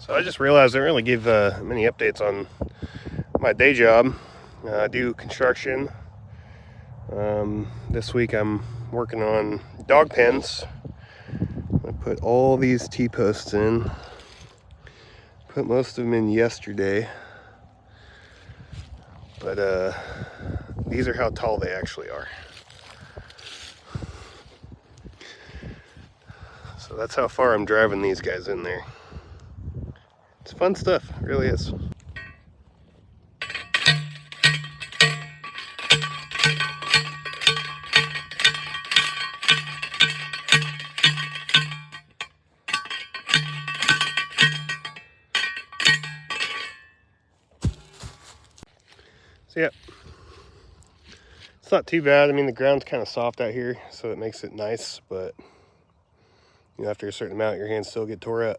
So I just realized I didn't really give many updates on my day job. I do construction. This week I'm working on dog pens. I put all these T-posts in. Put most of them in yesterday. But these are how tall they actually are. So that's how far I'm driving these guys in there. It's fun stuff, it really is. So yeah, it's not too bad. I mean, the ground's kind of soft out here, so it makes it nice, but you know, after a certain amount, your hands still get tore up.